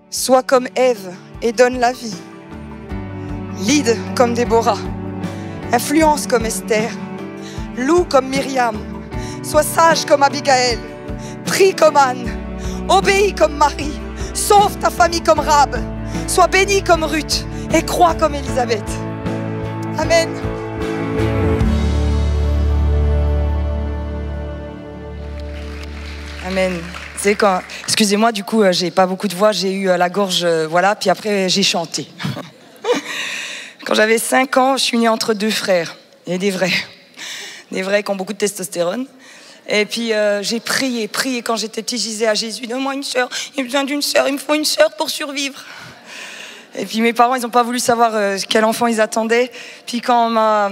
Sois comme Ève et donne la vie. Lead comme Déborah. Influence comme Esther. Loue comme Myriam. Sois sage comme Abigaël. Prie comme Anne. Obéis comme Marie. Sauve ta famille comme Rab. Sois béni comme Ruth. Et crois comme Élisabeth. Amen. Amen. C'est quand, excusez-moi, du coup, j'ai pas beaucoup de voix, j'ai eu la gorge, voilà, puis après j'ai chanté. Quand j'avais 5 ans, je suis née entre 2 frères, et des vrais qui ont beaucoup de testostérone. Et puis j'ai prié quand j'étais petite, je disais à Jésus, donne-moi une sœur, il y a besoin d'une sœur, il me faut une sœur pour survivre. Et puis mes parents, ils n'ont pas voulu savoir quel enfant ils attendaient. Puis quand ma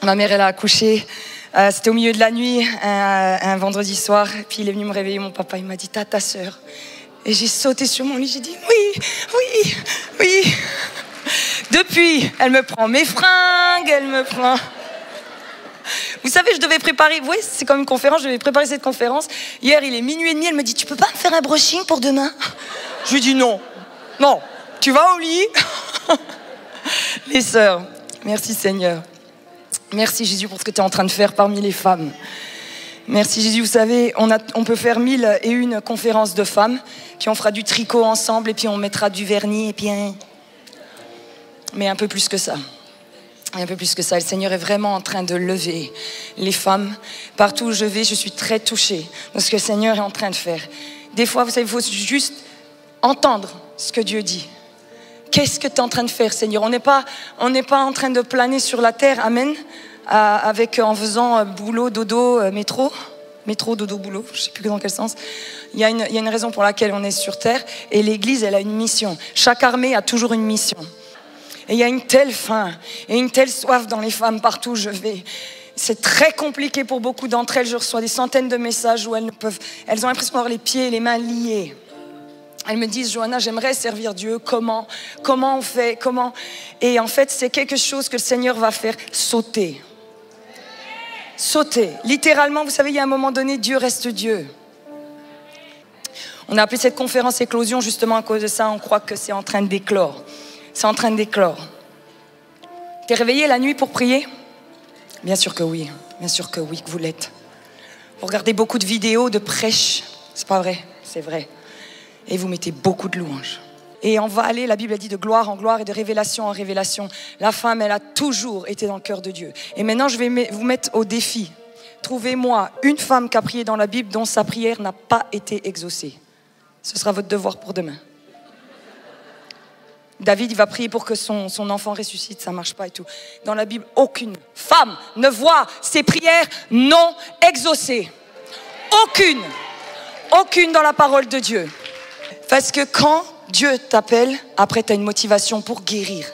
mère, elle a accouché, c'était au milieu de la nuit, un vendredi soir, puis il est venu me réveiller, mon papa, il m'a dit, t'as ta sœur. Et j'ai sauté sur mon lit, j'ai dit, oui. Depuis, elle me prend mes fringues, elle me prend... Vous savez, je devais préparer, oui, c'est comme une conférence, je devais préparer cette conférence. Hier, il est 00h30, elle me dit, tu peux pas me faire un brushing pour demain? Je lui dis non, tu vas au lit. Les sœurs, merci Seigneur. Merci Jésus pour ce que tu es en train de faire parmi les femmes. Merci Jésus, vous savez, on peut faire 1001 conférences de femmes, puis on fera du tricot ensemble, et puis on mettra du vernis, et puis... Mais un peu plus que ça. Un peu plus que ça. Le Seigneur est vraiment en train de lever les femmes. Partout où je vais, je suis très touchée de ce que le Seigneur est en train de faire. Des fois, vous savez, il faut juste entendre ce que Dieu dit. Qu'est-ce que tu es en train de faire, Seigneur? On n'est pas en train de planer sur la terre, amen, en faisant boulot, dodo, métro, dodo, boulot, je ne sais plus dans quel sens. Il y a une raison pour laquelle on est sur terre, et l'Église, elle a une mission. Chaque armée a toujours une mission. Et il y a une telle faim et une telle soif dans les femmes partout où je vais. C'est très compliqué pour beaucoup d'entre elles. Je reçois des centaines de messages où elles ont l'impression d'avoir les pieds et les mains liés. Elles me disent, Johanna, j'aimerais servir Dieu. Comment on fait? Comment? Et en fait, c'est quelque chose que le Seigneur va faire sauter. Sauter. Littéralement, vous savez, il y a un moment donné, Dieu reste Dieu. On a appelé cette conférence Éclosion justement à cause de ça. On croit que c'est en train d'éclore. C'est en train d'éclore. T'es réveillé la nuit pour prier? Bien sûr que oui que vous l'êtes. Vous regardez beaucoup de vidéos de prêches, c'est pas vrai, c'est vrai. Et vous mettez beaucoup de louanges. Et on va aller, la Bible a dit, de gloire en gloire et de révélation en révélation. La femme, elle a toujours été dans le cœur de Dieu. Et maintenant, je vais vous mettre au défi. Trouvez-moi une femme qui a prié dans la Bible dont sa prière n'a pas été exaucée. Ce sera votre devoir pour demain. David, il va prier pour que son enfant ressuscite, ça ne marche pas et tout. Dans la Bible, aucune femme ne voit ses prières non exaucées. Aucune dans la parole de Dieu. Parce que quand Dieu t'appelle, après tu as une motivation pour guérir.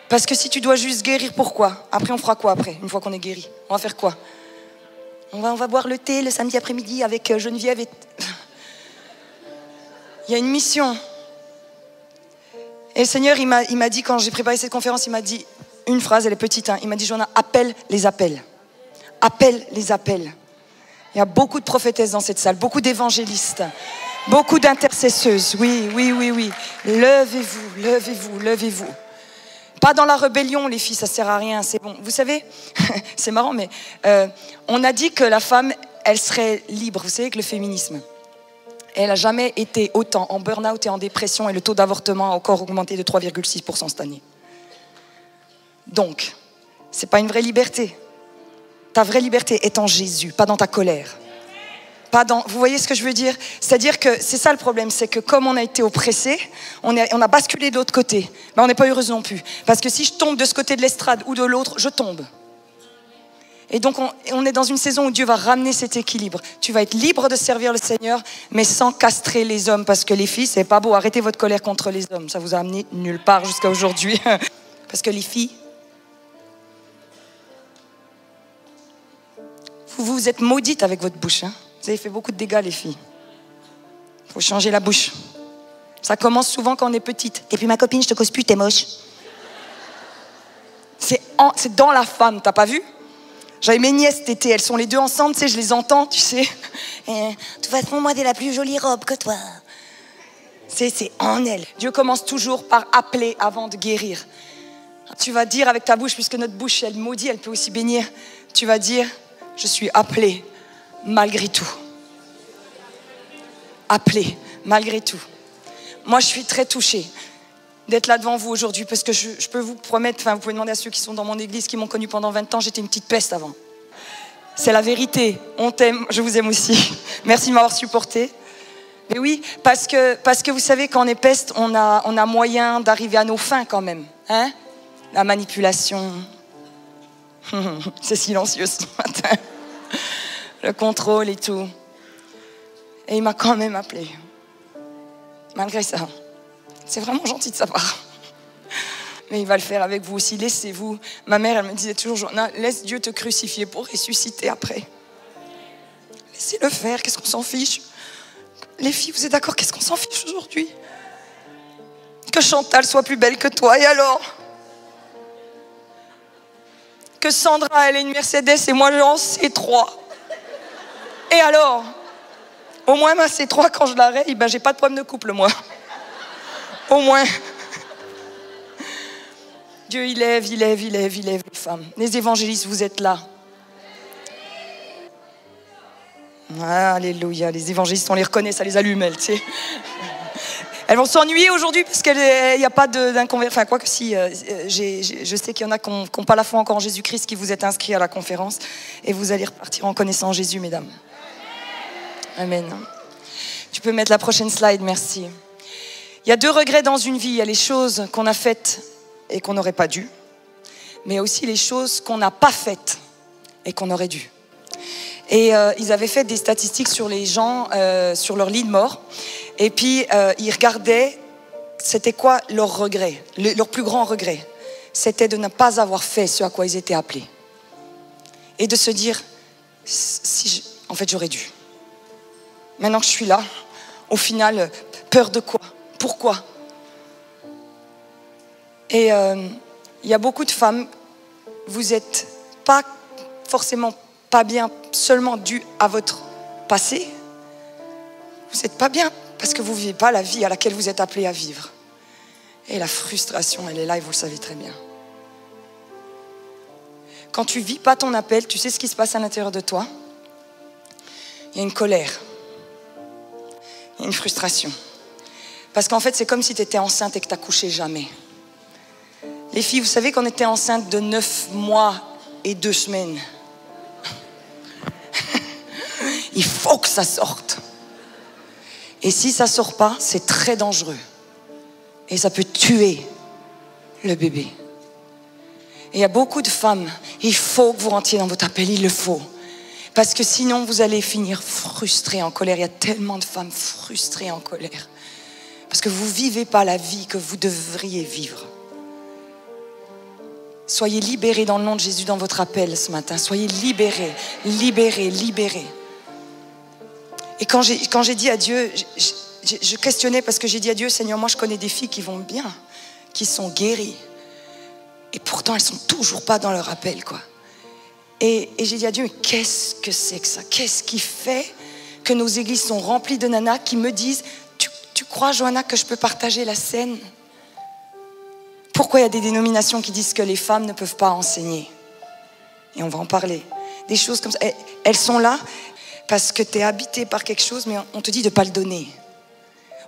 Parce que si tu dois juste guérir, pourquoi? Après, on fera quoi après, une fois qu'on est guéri? On va faire quoi? On va boire le thé le samedi après-midi avec Geneviève. Il y a une mission. Et le Seigneur, il m'a dit, quand j'ai préparé cette conférence, il m'a dit une phrase, elle est petite, il m'a dit, Johanna, appelle les appels. Appelle les appels. Il y a beaucoup de prophétesses dans cette salle, beaucoup d'évangélistes, beaucoup d'intercesseuses. Oui. Levez-vous. Pas dans la rébellion, les filles, ça sert à rien, c'est bon. Vous savez, c'est marrant, mais on a dit que la femme, elle serait libre, vous savez, que le féminisme. Elle n'a jamais été autant en burn-out et en dépression, et le taux d'avortement a encore augmenté de 3,6% cette année. Donc, ce n'est pas une vraie liberté. Ta vraie liberté est en Jésus, pas dans ta colère. Vous voyez ce que je veux dire? C'est-à-dire que c'est ça le problème, c'est que comme on a été oppressé, on a basculé de l'autre côté. Mais on n'est pas heureuse non plus. Parce que si je tombe de ce côté de l'estrade ou de l'autre, je tombe. Et donc, on est dans une saison où Dieu va ramener cet équilibre. Tu vas être libre de servir le Seigneur, mais sans castrer les hommes. Parce que les filles, c'est pas beau. Arrêtez votre colère contre les hommes. Ça vous a amené nulle part jusqu'à aujourd'hui. Parce que les filles, vous êtes maudites avec votre bouche. Vous avez fait beaucoup de dégâts, les filles. Il faut changer la bouche. Ça commence souvent quand on est petite. Et puis ma copine, je te cause plus, t'es moche. C'est dans la femme, t'as pas vu? J'avais mes nièces cet été, elles sont les deux ensemble, tu sais, je les entends, tu sais. Et, de toute façon, moi, t'es la plus jolie robe que toi. manifester, c'est en elle. Dieu commence toujours par appeler avant de guérir. Tu vas dire avec ta bouche, puisque notre bouche, elle maudit, elle peut aussi bénir. Tu vas dire, je suis appelé malgré tout. Appelé malgré tout. Moi, je suis très touchée d'être là devant vous aujourd'hui parce que je peux vous promettre, enfin, vous pouvez demander à ceux qui sont dans mon église, qui m'ont connue pendant 20 ans, j'étais une petite peste avant. C'est la vérité. On t'aime, je vous aime aussi. Merci de m'avoir supporté. Mais oui, parce que vous savez, quand on est peste, on a moyen d'arriver à nos fins quand même. Hein? La manipulation. C'est silencieux ce matin. Le contrôle et tout. Et il m'a quand même appelé. Malgré ça. C'est vraiment gentil de sa part. Mais il va le faire avec vous aussi. Laissez-vous. Ma mère, elle me disait toujours, Joanna, laisse Dieu te crucifier pour ressusciter après. Laissez-le faire. Qu'est-ce qu'on s'en fiche? Les filles, vous êtes d'accord? Qu'est-ce qu'on s'en fiche aujourd'hui? Que Chantal soit plus belle que toi, et alors? Que Sandra, elle ait une Mercedes et moi, j'ai en C3. Et alors? Au moins, ma C3, quand je la raye, ben, j'ai pas de problème de couple, moi. Au moins. Dieu, il lève les femmes. Les évangélistes, vous êtes là. Alléluia. Les évangélistes, on les reconnaît, ça les allume, elles, tu sais. Elles vont s'ennuyer aujourd'hui parce qu'il n'y a pas d'inconvénient. Enfin, quoi que si, je sais qu'il y en a qui n'ont pas la foi encore en Jésus-Christ, qui vous êtes inscrits à la conférence. Et vous allez repartir en connaissant Jésus, mesdames. Amen. Tu peux mettre la prochaine slide, merci. Il y a 2 regrets dans une vie. Il y a les choses qu'on a faites et qu'on n'aurait pas dû. Mais il y a aussi les choses qu'on n'a pas faites et qu'on aurait dû. Et ils avaient fait des statistiques sur les gens, sur leur lit de mort. Et puis, ils regardaient, c'était quoi leur regret, leur plus grand regret. C'était de ne pas avoir fait ce à quoi ils étaient appelés. Et de se dire, en fait, j'aurais dû. Maintenant que je suis là, au final, peur de quoi? Pourquoi? Et il y a beaucoup de femmes, vous n'êtes pas forcément pas bien seulement dû à votre passé. Vous n'êtes pas bien parce que vous ne vivez pas la vie à laquelle vous êtes appelés à vivre. Et la frustration, elle est là et vous le savez très bien. Quand tu ne vis pas ton appel, tu sais ce qui se passe à l'intérieur de toi? Il y a une colère. Il y a une frustration. Parce qu'en fait, c'est comme si tu étais enceinte et que tu n'accouchais jamais. Les filles, vous savez qu'on était enceinte de 9 mois et 2 semaines. Il faut que ça sorte. Et si ça ne sort pas, c'est très dangereux. Et ça peut tuer le bébé. Et il y a beaucoup de femmes, il faut que vous rentriez dans votre appel, il le faut. Parce que sinon, vous allez finir frustrées, en colère. Il y a tellement de femmes frustrées, en colère. Parce que vous ne vivez pas la vie que vous devriez vivre. Soyez libérés dans le nom de Jésus dans votre appel ce matin. Soyez libérés, libérés, libérés. Et quand j'ai dit à Dieu, je questionnais parce que j'ai dit à Dieu, Seigneur, moi je connais des filles qui vont bien, qui sont guéries. Et pourtant, elles ne sont toujours pas dans leur appel, quoi. Et j'ai dit à Dieu, mais qu'est-ce que c'est que ça? Qu'est-ce qui fait que nos églises sont remplies de nanas qui me disent, tu crois, Joanna, que je peux partager la scène? Pourquoi il y a des dénominations qui disent que les femmes ne peuvent pas enseigner? Et on va en parler. Des choses comme ça. Elles sont là parce que tu es habité par quelque chose, mais on te dit de ne pas le donner.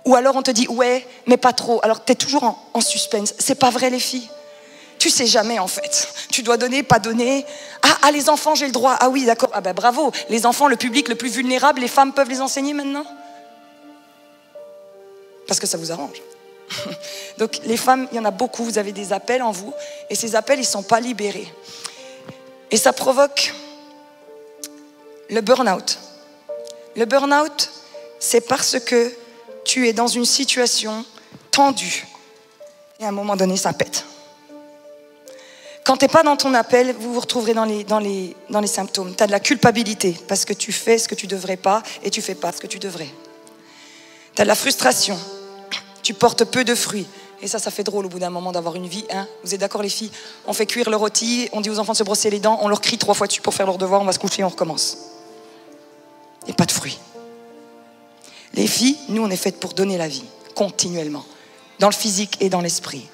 Ou alors on te dit, ouais, mais pas trop. Alors tu es toujours en suspense. C'est pas vrai, les filles. Tu sais jamais, en fait. Tu dois donner, pas donner. Ah, les enfants, j'ai le droit. Ah oui, d'accord. Ah ben bravo. Les enfants, le public le plus vulnérable, les femmes peuvent les enseigner maintenant? Parce que ça vous arrange. Donc les femmes, il y en a beaucoup, vous avez des appels en vous, et ces appels, ils ne sont pas libérés. Et ça provoque le burn-out. Le burn-out, c'est parce que tu es dans une situation tendue, et à un moment donné, ça pète. Quand tu n'es pas dans ton appel, vous vous retrouverez dans les symptômes. Tu as de la culpabilité, parce que tu fais ce que tu ne devrais pas, et tu ne fais pas ce que tu devrais. Tu as de la frustration. Tu portes peu de fruits. Et ça fait drôle au bout d'un moment d'avoir une vie. Hein. Vous êtes d'accord, les filles? On fait cuire le rôti, on dit aux enfants de se brosser les dents, on leur crie 3 fois dessus pour faire leurs devoirs, on va se coucher et on recommence. Et pas de fruits. Les filles, nous, on est faites pour donner la vie. continuellement, dans le physique et dans l'esprit.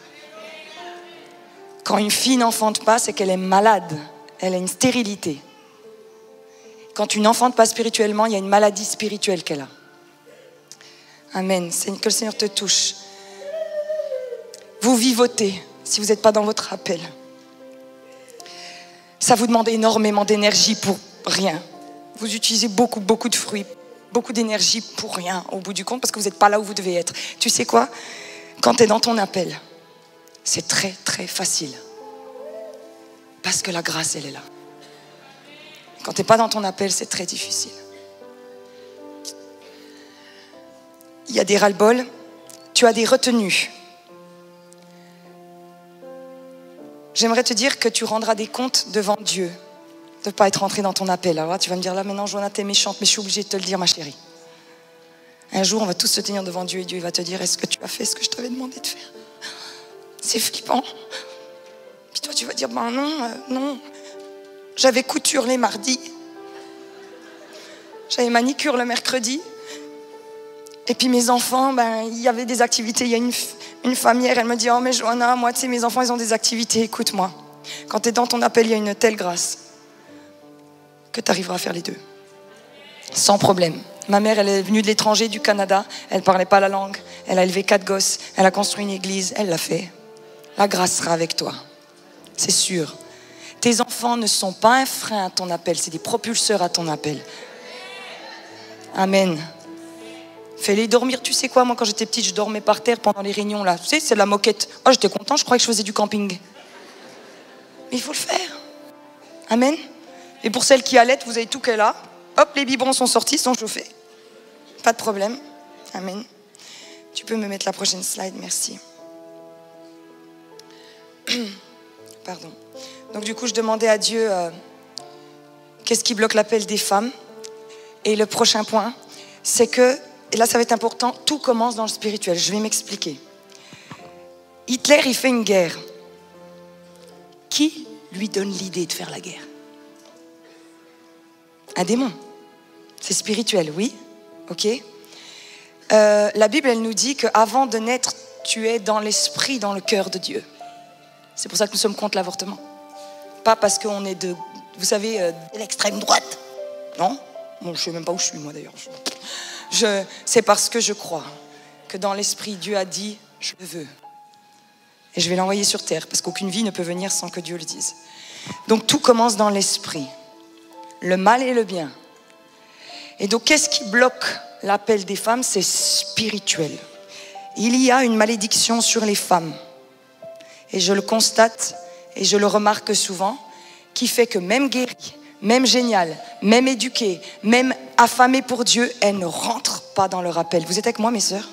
Quand une fille n'enfante pas, c'est qu'elle est malade, elle a une stérilité. Quand tu n'enfantes pas spirituellement, il y a une maladie spirituelle qu'elle a. Amen. Que le Seigneur te touche. Vous vivotez si vous n'êtes pas dans votre appel. Ça vous demande énormément d'énergie pour rien. Vous utilisez beaucoup de fruits, beaucoup d'énergie pour rien au bout du compte parce que vous n'êtes pas là où vous devez être. Tu sais quoi? Quand tu es dans ton appel, c'est très facile. Parce que la grâce, elle est là. Quand tu n'es pas dans ton appel, c'est très difficile. Il y a des ras-le-bol, tu as des retenues. J'aimerais te dire que tu rendras des comptes devant Dieu de ne pas être rentré dans ton appel. Alors là, tu vas me dire, là maintenant, Joanna, t'es méchante, mais je suis obligée de te le dire, ma chérie. Un jour, on va tous se tenir devant Dieu et Dieu va te dire, est-ce que tu as fait ce que je t'avais demandé de faire? C'est flippant. Puis toi, tu vas dire, ben non. J'avais couture les mardis. J'avais manicure le mercredi. Et puis mes enfants, il y avait des activités. Il y a une femme hier, elle me dit, oh mais Joanna, moi tu sais, mes enfants, ils ont des activités. Écoute-moi, quand tu es dans ton appel, il y a une telle grâce que tu arriveras à faire les deux. Sans problème. Ma mère, elle est venue de l'étranger, du Canada. Elle ne parlait pas la langue. Elle a élevé 4 gosses. Elle a construit une église. Elle l'a fait. La grâce sera avec toi. C'est sûr. Tes enfants ne sont pas un frein à ton appel. C'est des propulseurs à ton appel. Amen. Fais-les dormir. Tu sais quoi, moi, quand j'étais petite, je dormais par terre pendant les réunions, là. Tu sais, c'est de la moquette. Oh, j'étais content, je croyais que je faisais du camping. Mais il faut le faire. Amen. Et pour celles qui allaitent, vous avez tout qu'elle a. Hop, les biberons sont sortis, sont chauffés. Pas de problème. Amen. Tu peux me mettre la prochaine slide, merci. Pardon. Donc du coup, je demandais à Dieu qu'est-ce qui bloque l'appel des femmes. Et le prochain point, c'est que, et là ça va être important, tout commence dans le spirituel. Je vais m'expliquer. Hitler, il fait une guerre. Qui lui donne l'idée de faire la guerre? Un démon. C'est spirituel, oui. Ok. La Bible, elle nous dit qu'avant de naître, tu es dans l'esprit, dans le cœur de Dieu. C'est pour ça que nous sommes contre l'avortement. Pas parce qu'on est de, vous savez, de l'extrême droite. Non. Bon, je ne sais même pas où je suis, moi, d'ailleurs. C'est parce que je crois que dans l'esprit, Dieu a dit, je le veux. Et je vais l'envoyer sur terre, parce qu'aucune vie ne peut venir sans que Dieu le dise. Donc, tout commence dans l'esprit. Le mal et le bien. Et donc, qu'est-ce qui bloque l'appel des femmes? C'est spirituel. Il y a une malédiction sur les femmes. Et je le constate, et je le remarque souvent, qui fait que même guérie, même géniale, même éduquée, même affamée pour Dieu, elles ne rentrent pas dans leur appel. Vous êtes avec moi, mes sœurs?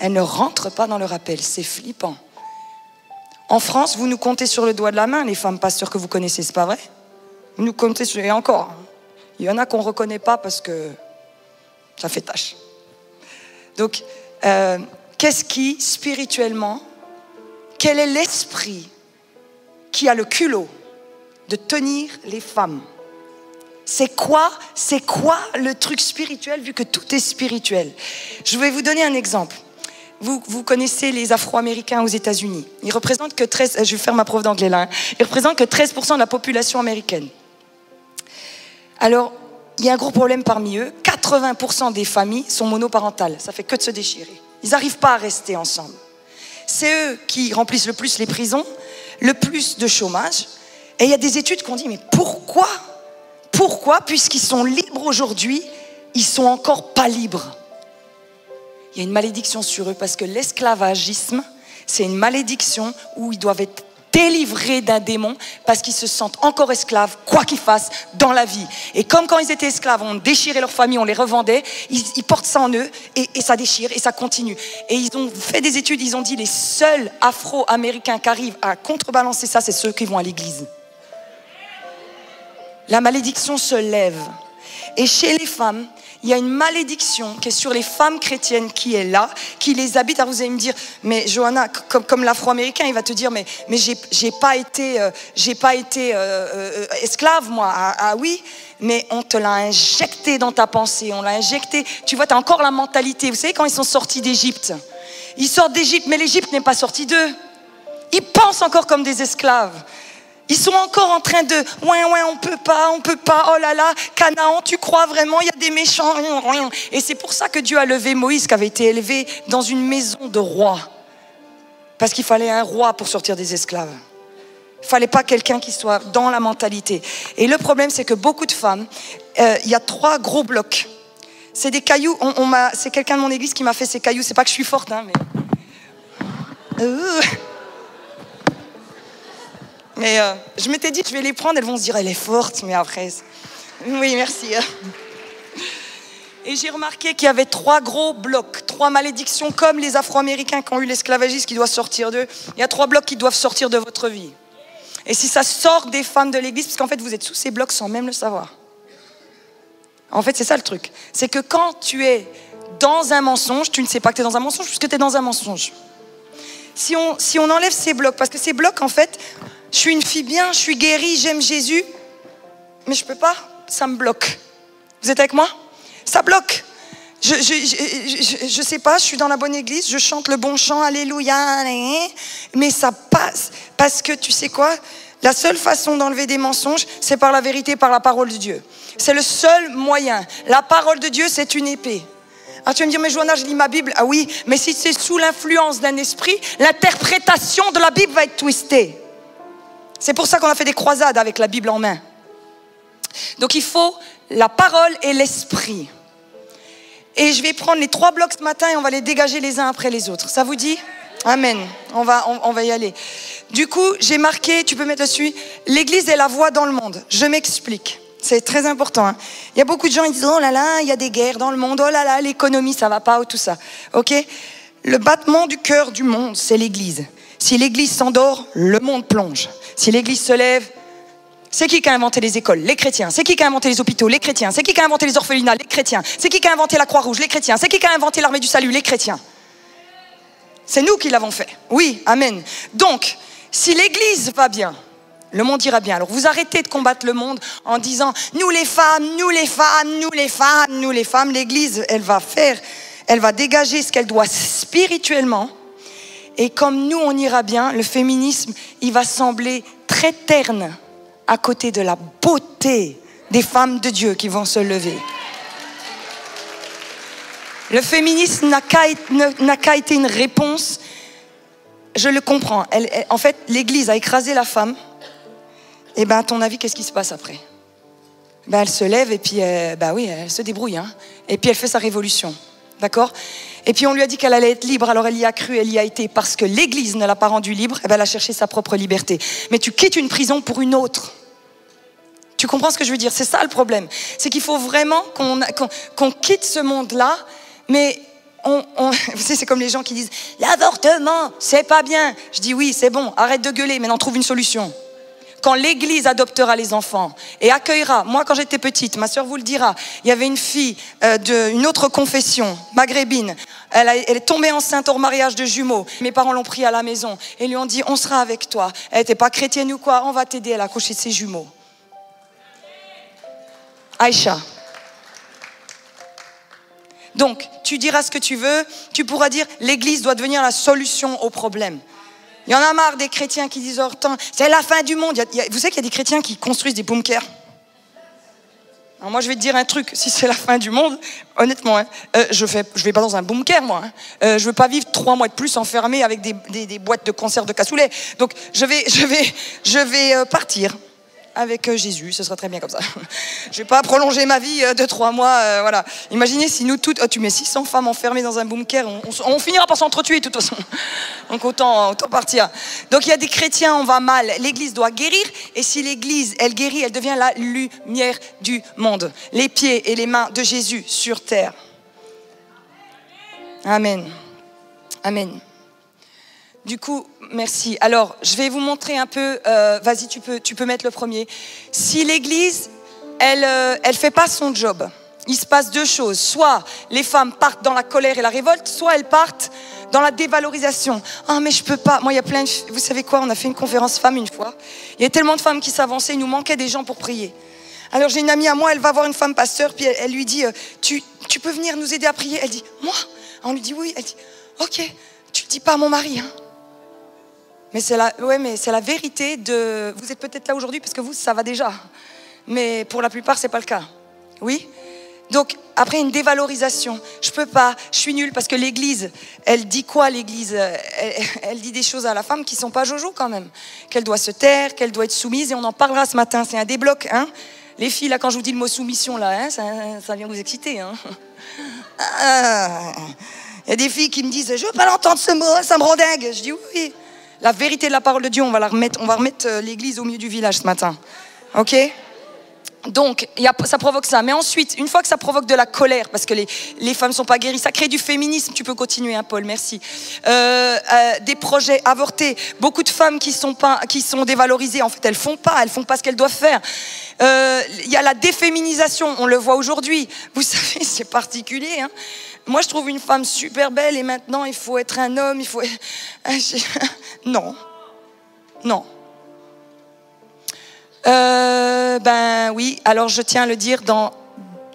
Elles ne rentrent pas dans leur appel. C'est flippant. En France, vous nous comptez sur le doigt de la main, les femmes pasteurs que vous connaissez, c'est pas vrai? Vous nous comptez sur... Et encore, il y en a qu'on ne reconnaît pas parce que ça fait tâche. Donc, qu'est-ce qui, spirituellement, quel est l'esprit qui a le culot de tenir les femmes? C'est quoi le truc spirituel, vu que tout est spirituel? Je vais vous donner un exemple. Vous connaissez les Afro-Américains aux États-Unis. Ils représentent que 13... Je vais faire ma prof d'anglais là. Ils représentent que 13% de la population américaine. Alors, il y a un gros problème parmi eux. 80% des familles sont monoparentales. Ça fait que de se déchirer. Ils n'arrivent pas à rester ensemble. C'est eux qui remplissent le plus les prisons, le plus de chômage. Et il y a des études qui ont dit, mais pourquoi, puisqu'ils sont libres aujourd'hui, ils sont encore pas libres? Il y a une malédiction sur eux parce que l'esclavagisme, c'est une malédiction où ils doivent être délivrés d'un démon parce qu'ils se sentent encore esclaves, quoi qu'ils fassent dans la vie. Et comme quand ils étaient esclaves, on déchirait leur famille, on les revendait, ils portent ça en eux et ça déchire et ça continue. Et ils ont fait des études, ils ont dit les seuls Afro-Américains qui arrivent à contrebalancer ça, c'est ceux qui vont à l'église. La malédiction se lève. Et chez les femmes, il y a une malédiction qui est sur les femmes chrétiennes qui est là, qui les habite. Alors vous allez me dire, mais Johanna, comme l'Afro-Américain, il va te dire, mais j'ai pas été esclave moi. Ah oui, mais on te l'a injecté dans ta pensée, on l'a injecté. Tu vois, tu as encore la mentalité. Vous savez quand ils sont sortis d'Égypte, ils sortent d'Égypte, mais l'Égypte n'est pas sortie d'eux. Ils pensent encore comme des esclaves. Ils sont encore en train de « ouais, on peut pas, oh là là, Canaan, tu crois vraiment, il y a des méchants. » Et c'est pour ça que Dieu a levé Moïse, qui avait été élevé dans une maison de roi. Parce qu'il fallait un roi pour sortir des esclaves. Il ne fallait pas quelqu'un qui soit dans la mentalité. Et le problème, c'est que beaucoup de femmes, il y a 3 gros blocs. C'est des cailloux, c'est quelqu'un de mon église qui m'a fait ces cailloux. C'est pas que je suis forte, hein, mais... Mais je m'étais dit, je vais les prendre, elles vont se dire, elle est forte, mais après... Oui, merci. Et j'ai remarqué qu'il y avait 3 gros blocs, 3 malédictions, comme les Afro-Américains qui ont eu l'esclavagisme qui doivent sortir d'eux. Il y a 3 blocs qui doivent sortir de votre vie. Et si ça sort des femmes de l'église, parce qu'en fait, vous êtes sous ces blocs sans même le savoir. En fait, c'est ça le truc. C'est que quand tu es dans un mensonge, tu ne sais pas que tu es dans un mensonge, puisque tu es dans un mensonge. Si on enlève ces blocs, parce que ces blocs, en fait... Je suis une fille bien, je suis guérie, j'aime Jésus, mais je peux pas, ça me bloque. Vous êtes avec moi? Ça bloque. Je sais pas, je suis dans la bonne église, je chante le bon chant, alléluia, mais ça passe. Parce que tu sais quoi? La seule façon d'enlever des mensonges, c'est par la vérité, par la parole de Dieu. C'est le seul moyen. La parole de Dieu, c'est une épée. Alors tu vas me dire, mais Johanna, je lis ma Bible. Ah oui, mais si c'est sous l'influence d'un esprit, l'interprétation de la Bible va être twistée. C'est pour ça qu'on a fait des croisades avec la Bible en main. Donc il faut la parole et l'esprit. Et je vais prendre les 3 blocs ce matin et on va les dégager les uns après les autres. Ça vous dit? Amen. On va y aller. Du coup, j'ai marqué, tu peux mettre dessus, l'Église est la voix dans le monde. Je m'explique. C'est très important. Hein. Il y a beaucoup de gens qui disent, oh là là, il y a des guerres dans le monde. Oh là là, l'économie, ça va pas, ou tout ça. Ok? Le battement du cœur du monde, c'est l'Église. Si l'Église s'endort, le monde plonge. Si l'Église se lève, c'est qui a inventé les écoles? Les chrétiens. C'est qui a inventé les hôpitaux? Les chrétiens. C'est qui a inventé les orphelinats? Les chrétiens. C'est qui a inventé la Croix-Rouge? Les chrétiens. C'est qui a inventé l'armée du salut? Les chrétiens. C'est nous qui l'avons fait. Oui, amen. Donc, si l'Église va bien, le monde ira bien. Alors vous arrêtez de combattre le monde en disant « nous les femmes, nous les femmes, nous les femmes, nous les femmes ». L'Église, elle va dégager ce qu'elle doit spirituellement. Et comme nous, on ira bien, le féminisme, il va sembler très terne à côté de la beauté des femmes de Dieu qui vont se lever. Le féminisme n'a qu'à été une réponse. Je le comprends. En fait, l'Église a écrasé la femme. Et bien, à ton avis, qu'est-ce qui se passe après? Ben, elle se lève et puis, elle se débrouille. Hein. Et puis, elle fait sa révolution. D'accord? Et puis on lui a dit qu'elle allait être libre, alors elle y a cru, elle y a été, parce que l'Église ne l'a pas rendue libre, et bien elle a cherché sa propre liberté. Mais tu quittes une prison pour une autre. Tu comprends ce que je veux dire? C'est ça le problème. C'est qu'il faut vraiment qu'on quitte ce monde-là, mais vous savez, c'est comme les gens qui disent « l'avortement, c'est pas bien ». Je dis « oui, c'est bon, arrête de gueuler, mais on trouve une solution ». Quand l'Église adoptera les enfants et accueillera, moi quand j'étais petite, ma sœur vous le dira, il y avait une fille d'une autre confession, maghrébine, elle est tombée enceinte hors mariage de jumeaux. Mes parents l'ont pris à la maison et lui ont dit, on sera avec toi. Elle n'était pas chrétienne ou quoi, on va t'aider à accoucher de ses jumeaux. Aïcha. Donc, tu diras ce que tu veux, tu pourras dire, l'Église doit devenir la solution au problème. Il y en a marre des chrétiens qui disent, oh, c'est la fin du monde. Vous savez qu'il y a des chrétiens qui construisent des bunkers. Alors moi, je vais te dire un truc. Si c'est la fin du monde, honnêtement, hein, je vais pas dans un bunker, moi. Hein. Je veux pas vivre 3 mois de plus enfermé avec des boîtes de conserve de cassoulet. Donc, je vais partir avec Jésus. Ce sera très bien comme ça. Je vais pas prolonger ma vie de 3 mois. Voilà. Imaginez si nous toutes, tu mets 600 femmes enfermées dans un bunker, on finira par s'entretuer de toute façon. Donc autant partir. Donc il y a des chrétiens, on va mal. L'Église doit guérir. Et si l'Église, elle guérit, elle devient la lumière du monde. Les pieds et les mains de Jésus sur terre. Amen. Amen. Du coup, merci. Alors, je vais vous montrer un peu. Vas-y, tu peux mettre le premier. Si l'Église, elle fait pas son job. il se passe deux choses. Soit les femmes partent dans la colère et la révolte, soit elles partent dans la dévalorisation. Ah, mais je peux pas. Moi, il y a plein de... Vous savez quoi, on a fait une conférence femmes une fois. Il y a tellement de femmes qui s'avançaient, il nous manquait des gens pour prier. Alors j'ai une amie à moi, elle va voir une femme pasteur, puis elle lui dit, tu peux venir nous aider à prier? Elle dit, moi? On lui dit oui. Elle dit, ok, tu le dis pas à mon mari. Hein. Mais c'est la vérité de... Vous êtes peut-être là aujourd'hui parce que vous, ça va déjà. Mais pour la plupart, c'est pas le cas. Oui? Donc, après une dévalorisation, je peux pas, je suis nulle parce que l'église, elle dit quoi l'église? Elle dit des choses à la femme qui sont pas jojo quand même. Qu'elle doit se taire, qu'elle doit être soumise, et on en parlera ce matin, c'est un débloc. Hein? Les filles, là, quand je vous dis le mot soumission, là, hein, ça vient vous exciter. Hein? Il y a des filles qui me disent, je veux pas l'entendre ce mot, ça me rend dingue. Je dis oui. La vérité de la parole de Dieu, on va remettre l'église au milieu du village ce matin. Ok? Donc, ça provoque ça. Mais ensuite, une fois que ça provoque de la colère, parce que les femmes ne sont pas guéries, ça crée du féminisme. Tu peux continuer, hein, Paul, merci. Des projets avortés. Beaucoup de femmes qui sont dévalorisées, en fait, elles font pas ce qu'elles doivent faire. Il y a la déféminisation, on le voit aujourd'hui. Vous savez, c'est particulier. Hein. Moi, je trouve une femme super belle et maintenant, il faut être un homme, il faut... Non. Ben oui, alors je tiens à le dire, dans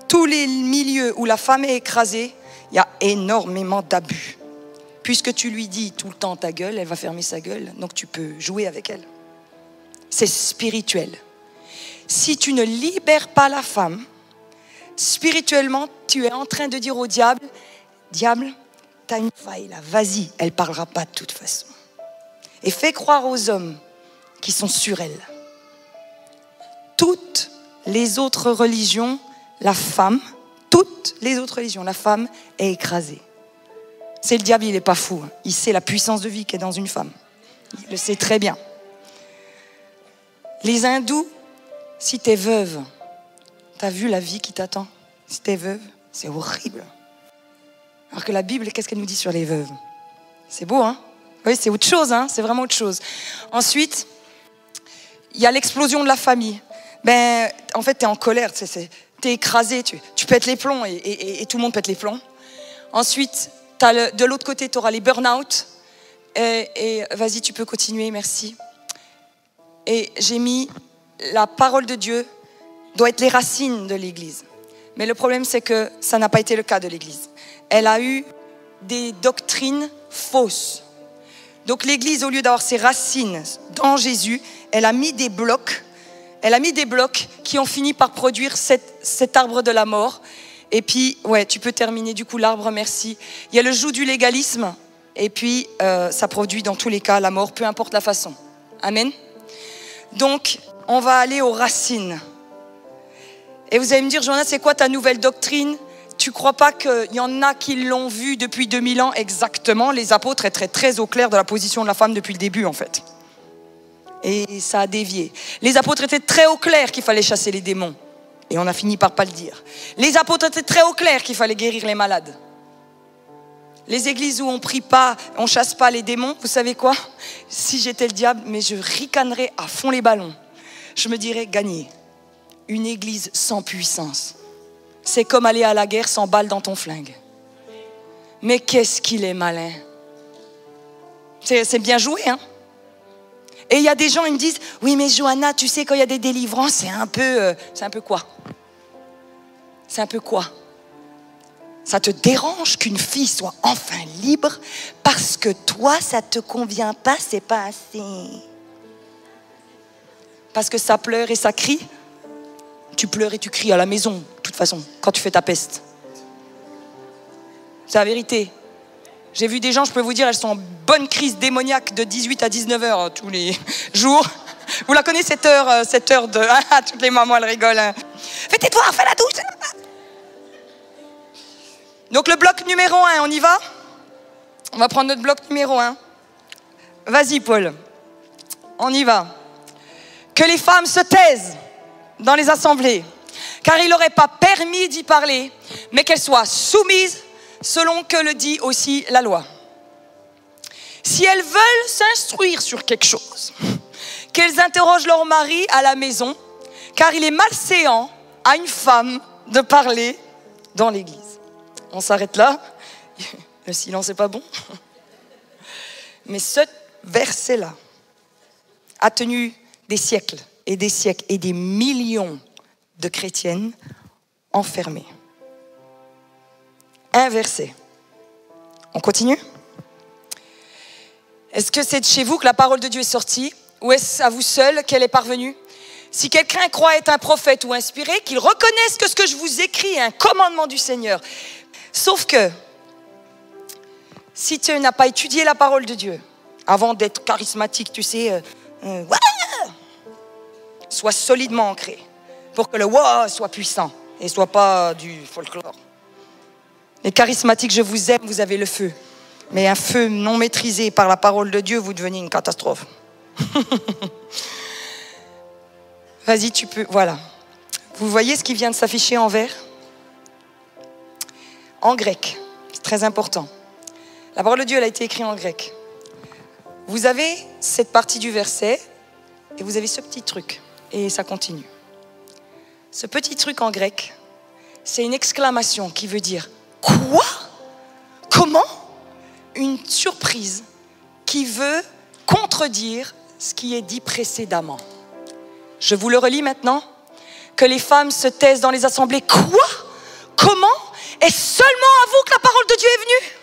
tous les milieux où la femme est écrasée, il y a énormément d'abus. Puisque tu lui dis tout le temps ta gueule, elle va fermer sa gueule, donc tu peux jouer avec elle. C'est spirituel. Si tu ne libères pas la femme, spirituellement, tu es en train de dire au diable, diable, t'as une faille là, vas-y, elle parlera pas de toute façon. Et fais croire aux hommes qui sont sur elle. Toutes les autres religions, la femme est écrasée. C'est le diable, il n'est pas fou. Il sait la puissance de vie qu'il y a dans une femme. Il le sait très bien. Les hindous, si tu es veuve, tu as vu la vie qui t'attend? Si tu es veuve, c'est horrible. Alors que la Bible, qu'est-ce qu'elle nous dit sur les veuves? C'est beau, hein? Oui, c'est autre chose, hein? C'est vraiment autre chose. Ensuite, il y a l'explosion de la famille. Ben, en fait, tu es en colère, tu es écrasé, tu pètes les plombs et tout le monde pète les plombs. Ensuite, de l'autre côté, tu auras les burn-out. Et vas-y, tu peux continuer, merci. Et j'ai mis la parole de Dieu doit être les racines de l'Église. Mais le problème, c'est que ça n'a pas été le cas de l'Église. Elle a eu des doctrines fausses. Donc l'Église, au lieu d'avoir ses racines dans Jésus, elle a mis des blocs. Elle a mis des blocs qui ont fini par produire cet arbre de la mort. Et puis, ouais, tu peux terminer du coup l'arbre, merci. Il y a le joug du légalisme. Et puis, ça produit dans tous les cas la mort, peu importe la façon. Amen. Donc, on va aller aux racines. Et vous allez me dire, Johanna, c'est quoi ta nouvelle doctrine? Tu ne crois pas qu'il y en a qui l'ont vu depuis 2000 ans? Exactement, les apôtres étaient très au clair de la position de la femme depuis le début, en fait. Et ça a dévié. Les apôtres étaient très au clair qu'il fallait chasser les démons. Et on a fini par pas le dire. Les apôtres étaient très au clair qu'il fallait guérir les malades. Les églises où on prie pas, on chasse pas les démons, vous savez quoi? Si j'étais le diable, mais je ricanerais à fond les ballons. Je me dirais, gagner. Une église sans puissance, c'est comme aller à la guerre sans balle dans ton flingue. Mais qu'est-ce qu'il est malin. C'est bien joué, hein? Et il y a des gens, ils me disent, oui mais Johanna, tu sais quand il y a des délivrances, c'est un peu quoi? C'est un peu quoi? Ça te dérange qu'une fille soit enfin libre parce que toi, ça te convient pas, c'est pas assez. Parce que ça pleure et ça crie. Tu pleures et tu cries à la maison, de toute façon, quand tu fais ta peste. C'est la vérité. J'ai vu des gens, je peux vous dire, elles sont en bonne crise démoniaque de 18 à 19 heures tous les jours. Vous la connaissez cette heure de... Ah, toutes les mamans, elles rigolent. Hein. Fais tes devoirs, fais la douche. Donc le bloc numéro 1, on y va? On va prendre notre bloc numéro 1. Vas-y, Paul. On y va. Que les femmes se taisent dans les assemblées, car il n'aurait pas permis d'y parler, mais qu'elles soient soumises selon que le dit aussi la loi. Si elles veulent s'instruire sur quelque chose, qu'elles interrogent leur mari à la maison, car il est malséant à une femme de parler dans l'église. On s'arrête là. Le silence n'est pas bon. Mais ce verset-là a tenu des siècles et des millions de chrétiennes enfermées. Un verset. On continue? Est-ce que c'est de chez vous que la parole de Dieu est sortie? Ou est-ce à vous seul qu'elle est parvenue? Si quelqu'un croit être un prophète ou inspiré, qu'il reconnaisse que ce que je vous écris est un commandement du Seigneur. Sauf que, si tu n'as pas étudié la parole de Dieu, avant d'être charismatique, tu sais, sois solidement ancré, pour que le wow soit puissant et soit pas du folklore. Les charismatiques, je vous aime, vous avez le feu. Mais un feu non maîtrisé par la parole de Dieu, vous devenez une catastrophe. Vas-y, tu peux, voilà. Vous voyez ce qui vient de s'afficher en vert? En grec, c'est très important. La parole de Dieu, elle a été écrite en grec. Vous avez cette partie du verset et vous avez ce petit truc. Et ça continue. Ce petit truc en grec, c'est une exclamation qui veut dire « Quoi? Comment ?» Une surprise qui veut contredire ce qui est dit précédemment. Je vous le relis maintenant. Que les femmes se taisent dans les assemblées. Quoi? Comment? Est-ce seulement à vous que la parole de Dieu est venue?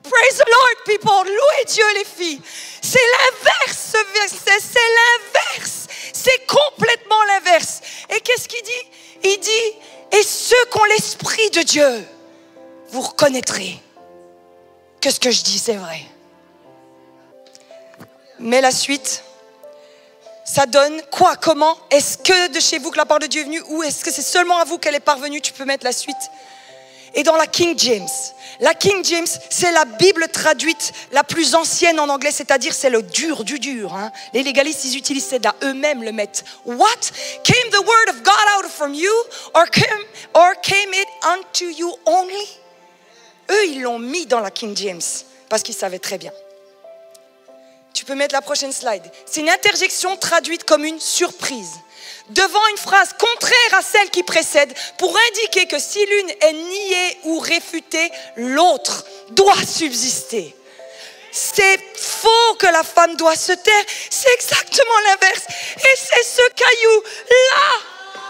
Praise the Lord, people. Louez Dieu, les filles. C'est l'inverse, ce verset. C'est l'inverse. C'est complètement l'inverse. Et qu'est-ce qu'il dit? Il dit, et ceux qui ont l'esprit de Dieu, vous reconnaîtrez que ce que je dis, c'est vrai. Mais la suite, ça donne quoi? Comment? Est-ce que de chez vous que la parole de Dieu est venue? Ou est-ce que c'est seulement à vous qu'elle est parvenue? Tu peux mettre la suite. Et dans la King James, c'est la Bible traduite la plus ancienne en anglais, c'est-à-dire c'est le dur du dur. Hein. Les légalistes, ils utilisent celle-là, eux-mêmes le mettent. What? Came the word of God out from you? Or came it unto you only? Eux, ils l'ont mis dans la King James parce qu'ils savaient très bien. Tu peux mettre la prochaine slide. C'est une interjection traduite comme une surprise. Devant une phrase contraire à celle qui précède, pour indiquer que si l'une est niée ou réfutée, l'autre doit subsister. C'est faux que la femme doit se taire. C'est exactement l'inverse. Et c'est ce caillou-là.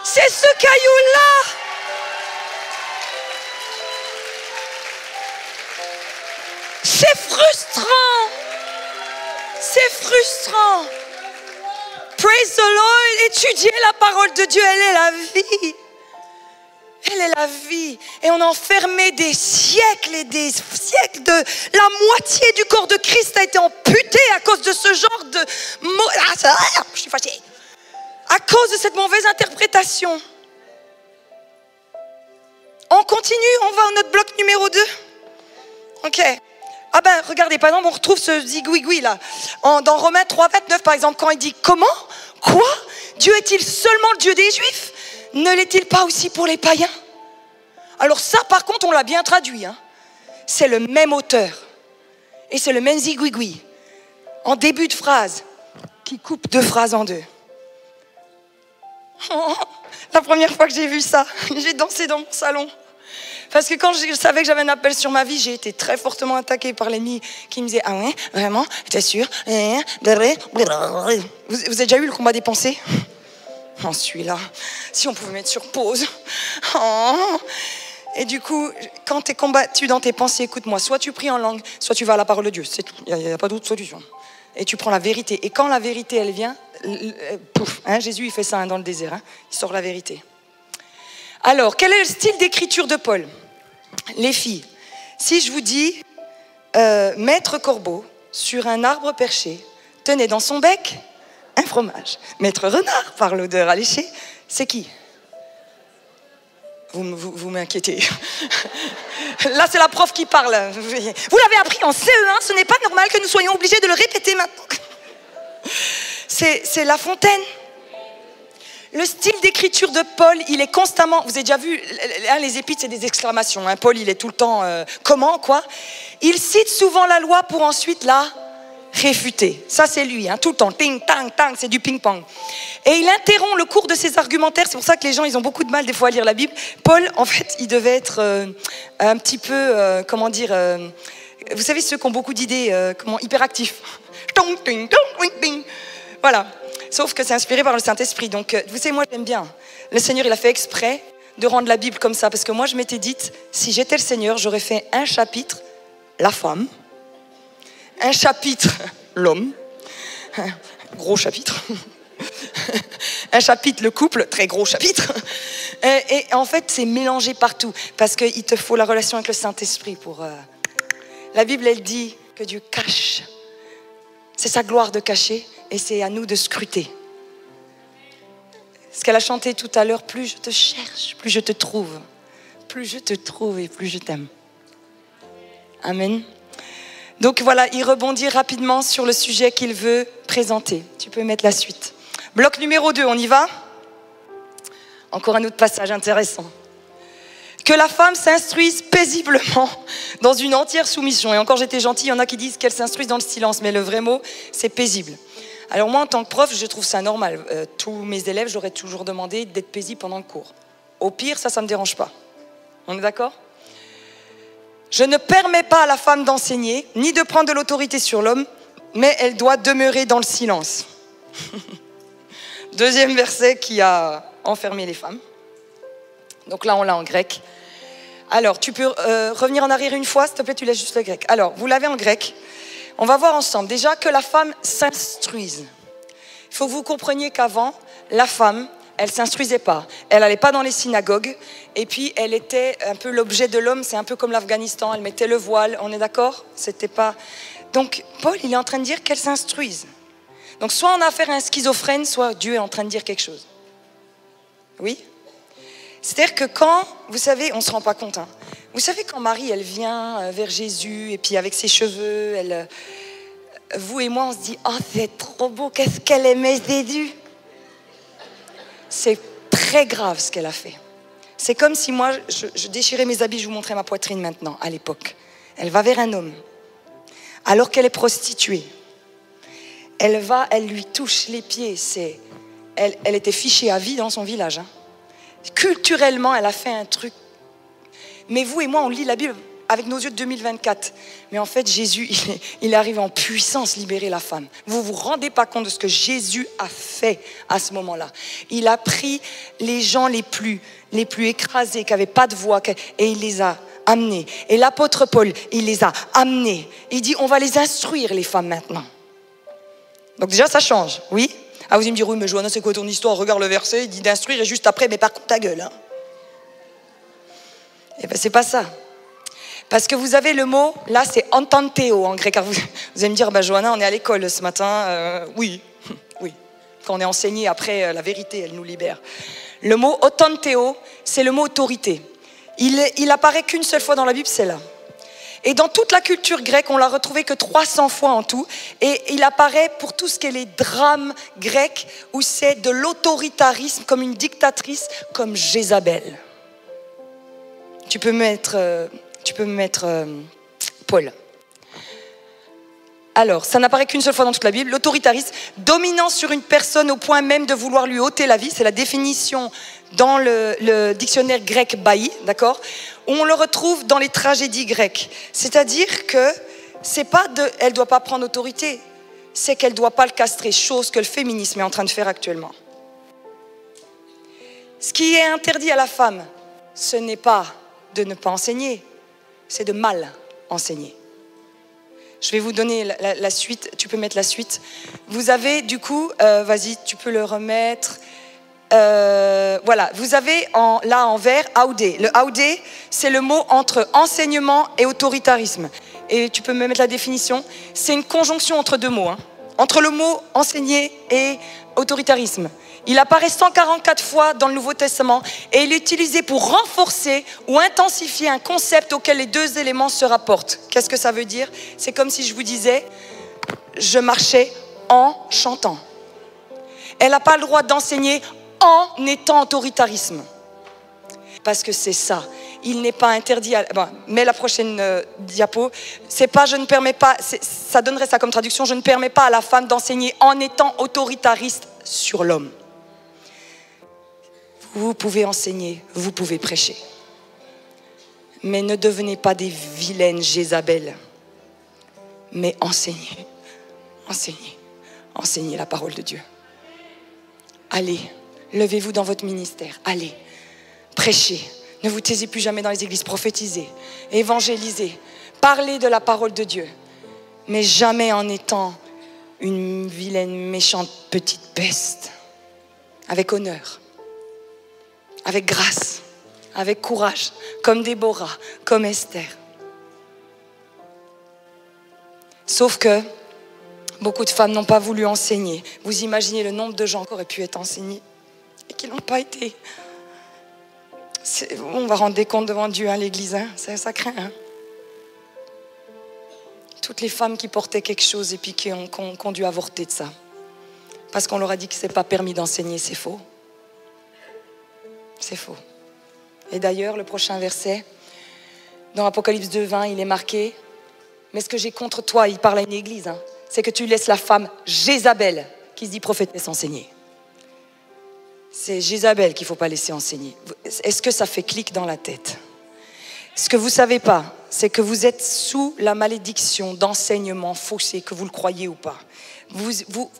C'est ce caillou-là. C'est frustrant. C'est frustrant. Praise the Lord. Étudier la parole de Dieu, elle est la vie. Elle est la vie. Et on a enfermé des siècles et des siècles de... La moitié du corps de Christ a été amputé à cause de ce genre de... Je suis fâchée. À cause de cette mauvaise interprétation. On continue, on va à notre bloc numéro 2. Ok. Ah ben, regardez, par exemple, on retrouve ce zigouigoui là. Dans Romains 3, 29, par exemple, quand il dit « Comment? Quoi? Dieu est-il seulement le Dieu des Juifs? Ne l'est-il pas aussi pour les païens ?» Alors ça, par contre, on l'a bien traduit. Hein. C'est le même auteur. Et c'est le même zigouigoui. En début de phrase, qui coupe 2 phrases en 2. Oh, la première fois que j'ai vu ça, j'ai dansé dans mon salon. Parce que quand je savais que j'avais un appel sur ma vie, j'ai été très fortement attaquée par l'ennemi qui me disait « Ah ouais, vraiment, t'es sûr ?» Vous avez déjà eu le combat des pensées? Oh, celui-là, si on pouvait mettre sur pause. Oh. Et du coup, quand tu es combattu dans tes pensées, écoute-moi, soit tu pries en langue, soit tu vas à la parole de Dieu, c'est tout. Il n'y a pas d'autre solution. Et tu prends la vérité. Et quand la vérité, elle vient, pouf, hein, Jésus, il fait ça hein, dans le désert, hein, il sort la vérité. Alors, quel est le style d'écriture de Paul? Les filles, si je vous dis Maître Corbeau sur un arbre perché tenait dans son bec un fromage. Maître Renard, par l'odeur alléchée, c'est qui? Vous m'inquiétez. Là, c'est la prof qui parle. Vous l'avez appris en CE1, ce n'est pas normal que nous soyons obligés de le répéter maintenant. C'est La Fontaine. Le style d'écriture de Paul, il est constamment... Vous avez déjà vu, les épîtres, c'est des exclamations. Hein. Paul, il est tout le temps... comment, quoi? Il cite souvent la loi pour ensuite la réfuter. Ça, c'est lui, hein, tout le temps. Ting, tang, tang, c'est du ping-pong. Et il interrompt le cours de ses argumentaires. C'est pour ça que les gens, ils ont beaucoup de mal des fois à lire la Bible. Paul, en fait, il devait être un petit peu, comment dire, vous savez, ceux qui ont beaucoup d'idées, hyperactifs. Tong, ting, tong, ting. Voilà. Sauf que c'est inspiré par le Saint-Esprit. Donc, vous savez, moi, j'aime bien. Le Seigneur, il a fait exprès de rendre la Bible comme ça. Parce que moi, je m'étais dit, si j'étais le Seigneur, j'aurais fait un chapitre, la femme, un chapitre, l'homme, gros chapitre, un chapitre, le couple, très gros chapitre. Et en fait, c'est mélangé partout. Parce qu'il te faut la relation avec le Saint-Esprit pour... La Bible, elle dit que Dieu cache. C'est sa gloire de cacher et c'est à nous de scruter. Ce qu'elle a chanté tout à l'heure, plus je te cherche, plus je te trouve. Plus je te trouve et plus je t'aime. Amen. Donc voilà, il rebondit rapidement sur le sujet qu'il veut présenter. Tu peux mettre la suite. Bloc numéro 2, on y va? Encore un autre passage intéressant. Que la femme s'instruise paisiblement dans une entière soumission. Et encore, j'étais gentille, il y en a qui disent qu'elle s'instruise dans le silence, mais le vrai mot, c'est paisible. Alors moi, en tant que prof, je trouve ça normal. Tous mes élèves, j'aurais toujours demandé d'être paisible pendant le cours. Au pire, ça ne me dérange pas. On est d'accord? Je ne permets pas à la femme d'enseigner, ni de prendre de l'autorité sur l'homme, mais elle doit demeurer dans le silence. Deuxième verset qui a enfermé les femmes. Donc là, on l'a en grec. Alors, tu peux revenir en arrière une fois, s'il te plaît, tu laisses juste le grec. Alors, vous l'avez en grec. On va voir ensemble. Déjà, que la femme s'instruise. Il faut que vous compreniez qu'avant, la femme, elle ne s'instruisait pas. Elle n'allait pas dans les synagogues. Et puis, elle était un peu l'objet de l'homme. C'est un peu comme l'Afghanistan. Elle mettait le voile. On est d'accord? C'était pas... Donc, Paul, il est en train de dire qu'elle s'instruise. Donc, soit on a affaire à un schizophrène, soit Dieu est en train de dire quelque chose. Oui? C'est-à-dire que quand, vous savez, on ne se rend pas compte, hein. Vous savez quand Marie, elle vient vers Jésus, et puis avec ses cheveux, vous et moi, on se dit, oh, c'est trop beau, qu'est-ce qu'elle aimait Jésus. C'est très grave ce qu'elle a fait. C'est comme si moi, je déchirais mes habits, je vous montrais ma poitrine maintenant, à l'époque. Elle va vers un homme, alors qu'elle est prostituée. Elle va, elle lui touche les pieds. Elle était fichée à vie dans son village, hein. Culturellement, elle a fait un truc. Mais vous et moi, on lit la Bible avec nos yeux de 2024. Mais en fait, Jésus, il arrive en puissance libérer la femme. Vous ne vous rendez pas compte de ce que Jésus a fait à ce moment-là. Il a pris les gens les plus écrasés, qui n'avaient pas de voix, et il les a amenés. Et l'apôtre Paul, il les a amenés. Il dit, on va les instruire, les femmes, maintenant. Donc déjà, ça change, oui? Ah, vous allez me dire, oui, mais Johanna, c'est quoi ton histoire? Regarde le verset, il dit d'instruire, et juste après, mais par contre, ta gueule, hein. Eh bien, c'est pas ça. Parce que vous avez le mot, là, c'est entanteo en grec. Vous allez me dire, bah, Johanna, on est à l'école ce matin. Oui, oui. Quand on est enseigné, après, la vérité, elle nous libère. Le mot entanteo, c'est le mot autorité. Il apparaît qu'une seule fois dans la Bible, c'est là. Et dans toute la culture grecque, on l'a retrouvé que 300 fois en tout. Et il apparaît pour tout ce qui est les drames grecs, où c'est de l'autoritarisme, comme une dictatrice, comme Jézabel. Tu peux me mettre Paul. Alors, ça n'apparaît qu'une seule fois dans toute la Bible. L'autoritarisme, dominant sur une personne au point même de vouloir lui ôter la vie. C'est la définition dans le dictionnaire grec Bailly, d'accord? On le retrouve dans les tragédies grecques. C'est-à-dire que c'est pas elle ne doit pas prendre autorité, c'est qu'elle ne doit pas le castrer, chose que le féminisme est en train de faire actuellement. Ce qui est interdit à la femme, ce n'est pas de ne pas enseigner, c'est de mal enseigner. Je vais vous donner la suite, tu peux mettre la suite. Vous avez du coup, vas-y, tu peux le remettre. Voilà, vous avez là en vert, audé. Le audé, c'est le mot entre enseignement et autoritarisme. Et tu peux me mettre la définition. C'est une conjonction entre deux mots, hein, entre le mot enseigner et autoritarisme. Il apparaît 144 fois dans le Nouveau Testament et il est utilisé pour renforcer ou intensifier un concept auquel les deux éléments se rapportent. Qu'est-ce que ça veut dire? C'est comme si je vous disais, je marchais en chantant. Elle n'a pas le droit d'enseigner en étant autoritarisme. Parce que c'est ça. Il n'est pas interdit, bon, mets la prochaine diapo, c'est pas je ne permets pas, ça donnerait ça comme traduction, je ne permets pas à la femme d'enseigner en étant autoritariste sur l'homme. Vous pouvez enseigner, vous pouvez prêcher. Mais ne devenez pas des vilaines Jézabel. Mais enseignez, enseignez, enseignez la parole de Dieu. Allez, levez-vous dans votre ministère, allez, prêchez. Ne vous taisez plus jamais dans les églises, prophétisez, évangélisez, parlez de la parole de Dieu. Mais jamais en étant une vilaine, méchante petite peste. Avec honneur, avec grâce, avec courage, comme Déborah, comme Esther. Sauf que beaucoup de femmes n'ont pas voulu enseigner. Vous imaginez le nombre de gens qui auraient pu être enseignés et qui n'ont pas été. On va rendre des comptes devant Dieu, hein, l'église, hein, ça craint. Hein. Toutes les femmes qui portaient quelque chose et puis qui ont dû avorter de ça. Parce qu'on leur a dit que ce n'est pas permis d'enseigner, c'est faux. C'est faux. Et d'ailleurs, le prochain verset, dans Apocalypse 2:20, il est marqué, mais ce que j'ai contre toi, il parle à une église, hein, c'est que tu laisses la femme Jézabel, qui se dit prophétesse, enseigner. C'est Jézabel qu'il ne faut pas laisser enseigner. Est-ce que ça fait clic dans la tête? Ce que vous ne savez pas, c'est que vous êtes sous la malédiction d'enseignement faussé, que vous le croyez ou pas.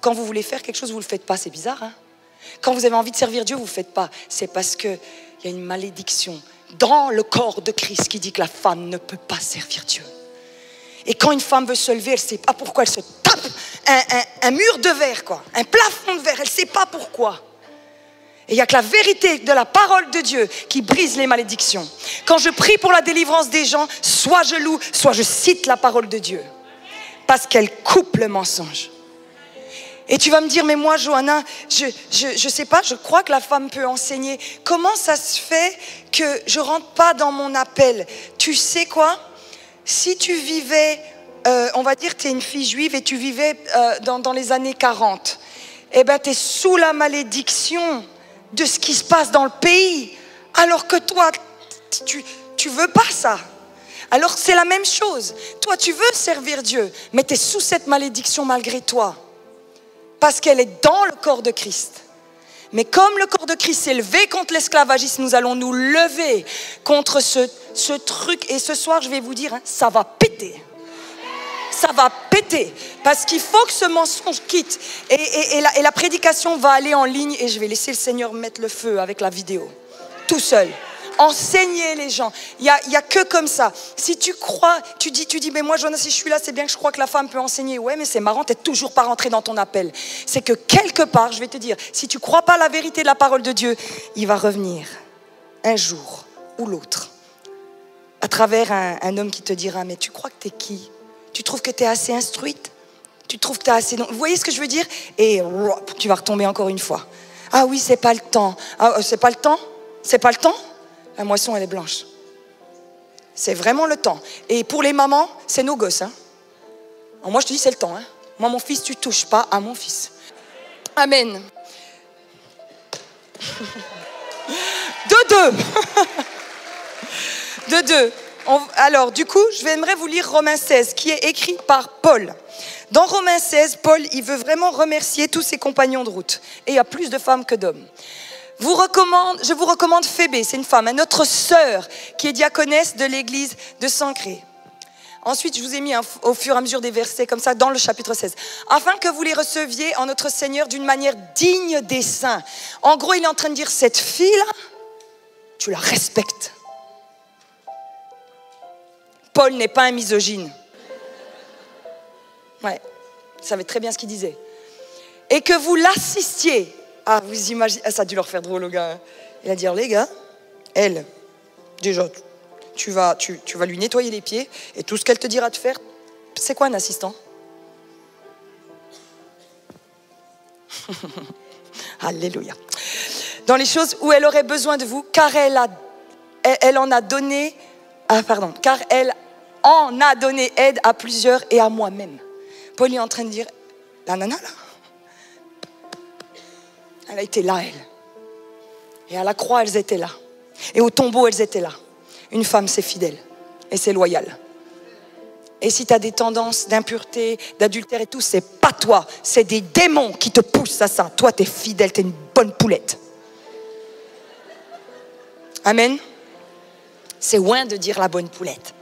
Quand vous voulez faire quelque chose, vous ne le faites pas, c'est bizarre. Hein? Quand vous avez envie de servir Dieu, vous ne le faites pas. C'est parce qu'il y a une malédiction dans le corps de Christ qui dit que la femme ne peut pas servir Dieu. Et quand une femme veut se lever, elle ne sait pas pourquoi, elle se tape un mur de verre, quoi, un plafond de verre, elle ne sait pas pourquoi. Et il n'y a que la vérité de la parole de Dieu qui brise les malédictions. Quand je prie pour la délivrance des gens, soit je loue, soit je cite la parole de Dieu. Parce qu'elle coupe le mensonge. Et tu vas me dire, mais moi, Johanna, je sais pas, je crois que la femme peut enseigner. Comment ça se fait que je rentre pas dans mon appel? Tu sais quoi? Si tu vivais, on va dire, tu es une fille juive et tu vivais dans les années 40, eh ben, tu es sous la malédiction de ce qui se passe dans le pays, alors que toi, tu veux pas ça. Alors c'est la même chose. Toi, tu veux servir Dieu, mais tu es sous cette malédiction malgré toi, parce qu'elle est dans le corps de Christ. Mais comme le corps de Christ s'est levé contre l'esclavagisme, nous allons nous lever contre ce truc. Et ce soir, je vais vous dire, hein, ça va péter. Ça va péter, parce qu'il faut que ce mensonge quitte. Et la prédication va aller en ligne et je vais laisser le Seigneur mettre le feu avec la vidéo, tout seul. Enseignez les gens. Il y a que comme ça. Si tu crois, tu dis, mais moi, Johanna, si je suis là, c'est bien que je crois que la femme peut enseigner. Ouais, mais c'est marrant, t'es toujours pas rentré dans ton appel. C'est que quelque part, je vais te dire, si tu crois pas à la vérité de la parole de Dieu, il va revenir un jour ou l'autre à travers un homme qui te dira, mais tu crois que t'es qui? Tu trouves que tu es assez instruite? Tu trouves que tu es assez... Vous voyez ce que je veux dire? Et tu vas retomber encore une fois. Ah oui, c'est pas le temps. Ah, c'est pas le temps? C'est pas le temps? La moisson, elle est blanche. C'est vraiment le temps. Et pour les mamans, c'est nos gosses. Hein? Alors moi, je te dis, c'est le temps. Hein? Moi, mon fils, tu touches pas à mon fils. Amen. De deux. Alors, du coup, j'aimerais vous lire Romains 16, qui est écrit par Paul. Dans Romains 16, Paul, il veut vraiment remercier tous ses compagnons de route. Et il y a plus de femmes que d'hommes. Je vous recommande Phébé, c'est une femme, notre sœur, qui est diaconesse de l'église de Sancré. Ensuite, je vous ai mis au fur et à mesure des versets comme ça dans le chapitre 16. Afin que vous les receviez en notre Seigneur d'une manière digne des saints. En gros, il est en train de dire, cette fille-là, tu la respectes. Paul n'est pas un misogyne. Ouais, il savait très bien ce qu'il disait. Et que vous l'assistiez. Ah, vous imaginez, ça a dû leur faire drôle, le gars. Il a dit, les gars, elle, déjà, tu vas lui nettoyer les pieds et tout ce qu'elle te dira de faire, c'est quoi un assistant? Alléluia. Dans les choses où elle aurait besoin de vous, car elle en a donné aide à plusieurs et à moi-même. Paul est en train de dire, la nana là, elle a été là, elle. Et à la croix, elles étaient là. Et au tombeau, elles étaient là. Une femme, c'est fidèle et c'est loyal. Et si tu as des tendances d'impureté, d'adultère et tout, c'est pas toi. C'est des démons qui te poussent à ça. Toi, tu es fidèle, tu es une bonne poulette. Amen. C'est loin de dire la bonne poulette.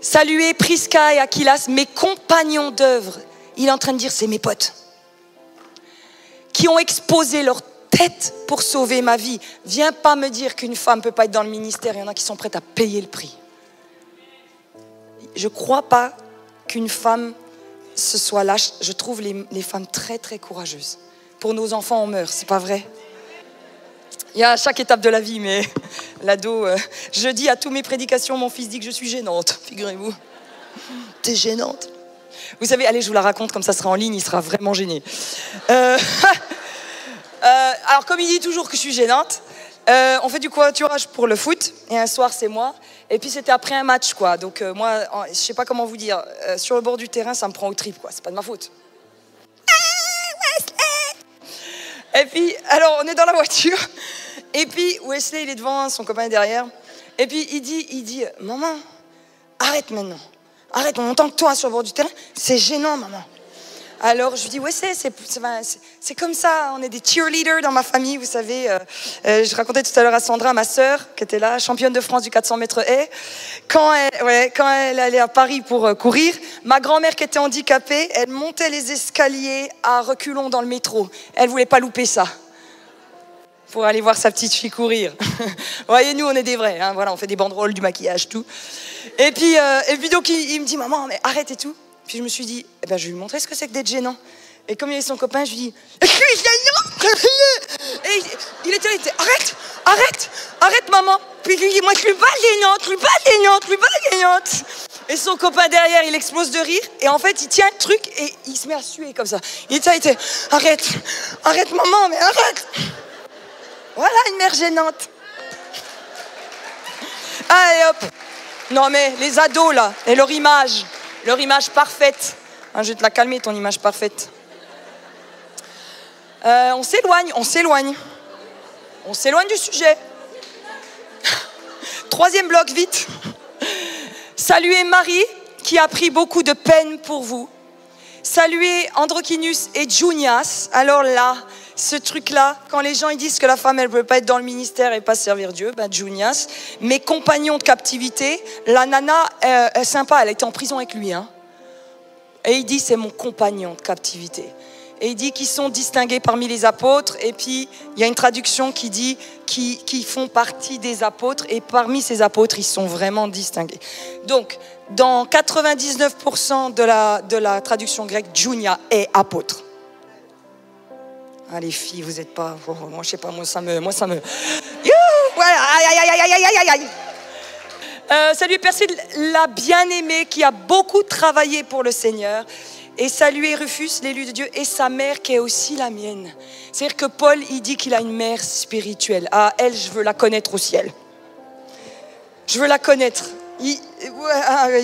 Saluez Prisca et Aquilas, mes compagnons d'œuvre. Il est en train de dire, c'est mes potes. Qui ont exposé leur tête pour sauver ma vie. Viens pas me dire qu'une femme ne peut pas être dans le ministère. Il y en a qui sont prêtes à payer le prix. Je ne crois pas qu'une femme se soit lâche. Je trouve les femmes très très courageuses. Pour nos enfants, on meurt, c'est pas vrai? Il y a à chaque étape de la vie, mais l'ado, je dis à toutes mes prédications, mon fils dit que je suis gênante, figurez-vous. T'es gênante. Vous savez, allez, je vous la raconte, comme ça sera en ligne, il sera vraiment gêné. Alors, comme il dit toujours que je suis gênante, on fait du covoiturage pour le foot, et un soir, c'est moi. Et puis, c'était après un match, quoi. Donc, moi, je sais pas comment vous dire, sur le bord du terrain, ça me prend au trip, quoi. C'est pas de ma faute. Et puis, alors, on est dans la voiture. Et puis, Wesley, il est devant, son copain est derrière. Et puis, il dit, maman, arrête maintenant. Arrête, on entend que toi sur le bord du terrain. C'est gênant, maman. Alors, je lui dis, Wesley, c'est comme ça. On est des cheerleaders dans ma famille, vous savez. Je racontais tout à l'heure à Sandra, ma sœur, qui était là, championne de France du 400 mètres haies. Quand elle allait à Paris pour courir, ma grand-mère qui était handicapée, elle montait les escaliers à reculons dans le métro. Elle voulait pas louper ça. Pour aller voir sa petite fille courir. Vous voyez, nous, on est des vrais. Hein, voilà, on fait des banderoles, du maquillage, tout. Et puis donc, il me dit, maman, mais arrête et tout. Puis je me suis dit, je vais lui montrer ce que c'est que d'être gênant. Et comme il avait son copain, je lui dis, je suis gênant. Et il était arrête, maman. Puis je lui dis, moi, je suis pas gênante. Et son copain derrière, il explose de rire. Et en fait, il tient le truc et il se met à suer comme ça. Il était, arrête, maman, mais arrête. Voilà une mère gênante. Allez hop. Non mais les ados là, et leur image parfaite. Hein, je vais te la calmer ton image parfaite. On s'éloigne du sujet. Troisième bloc, vite. Saluez Marie qui a pris beaucoup de peine pour vous. Saluez Androkinus et Junias. Alors là, ce truc-là, quand les gens ils disent que la femme, elle ne peut pas être dans le ministère et pas servir Dieu, Junias, mes compagnons de captivité, la nana est sympa, elle était en prison avec lui. Hein. Et il dit, c'est mon compagnon de captivité. Et il dit qu'ils sont distingués parmi les apôtres. Et puis, il y a une traduction qui dit qu'ils font partie des apôtres. Et parmi ces apôtres, ils sont vraiment distingués. Donc, dans 99% de la traduction grecque, Junia est apôtre. Ah les filles, vous n'êtes pas... Oh, moi je sais pas, moi ça me... Saluez Persil, la bien-aimée qui a beaucoup travaillé pour le Seigneur. Et saluez Rufus, l'élu de Dieu, et sa mère qui est aussi la mienne. C'est-à-dire que Paul, il dit qu'il a une mère spirituelle. Ah, elle, je veux la connaître au ciel. Je veux la connaître. Il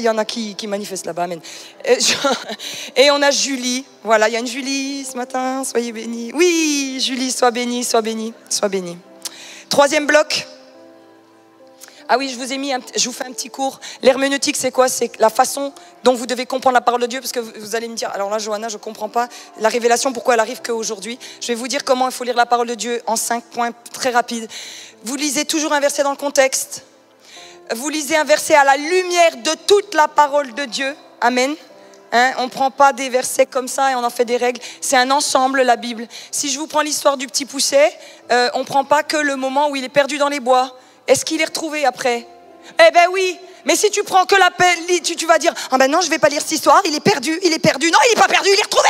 y en a qui manifestent là-bas, amen. Et on a Julie, voilà, il y a une Julie ce matin, soyez bénis. Oui, Julie, sois bénie. Troisième bloc. Ah oui, je vous fais un petit cours. L'herméneutique, c'est quoi? C'est la façon dont vous devez comprendre la parole de Dieu, parce que vous allez me dire, alors là, Johanna, je ne comprends pas la révélation, pourquoi elle arrive qu'aujourd'hui. Je vais vous dire comment il faut lire la parole de Dieu en 5 points très rapides. Vous lisez toujours un verset dans le contexte. Vous lisez un verset à la lumière de toute la parole de Dieu. Amen. Hein, on ne prend pas des versets comme ça et on en fait des règles. C'est un ensemble, la Bible. Si je vous prends l'histoire du petit Pousset, on ne prend pas que le moment où il est perdu dans les bois. Est-ce qu'il est retrouvé après? Eh ben oui. Mais si tu prends que la peine, tu vas dire, ah ben non, je ne vais pas lire cette histoire, il est perdu. Non, il n'est pas perdu, il est retrouvé.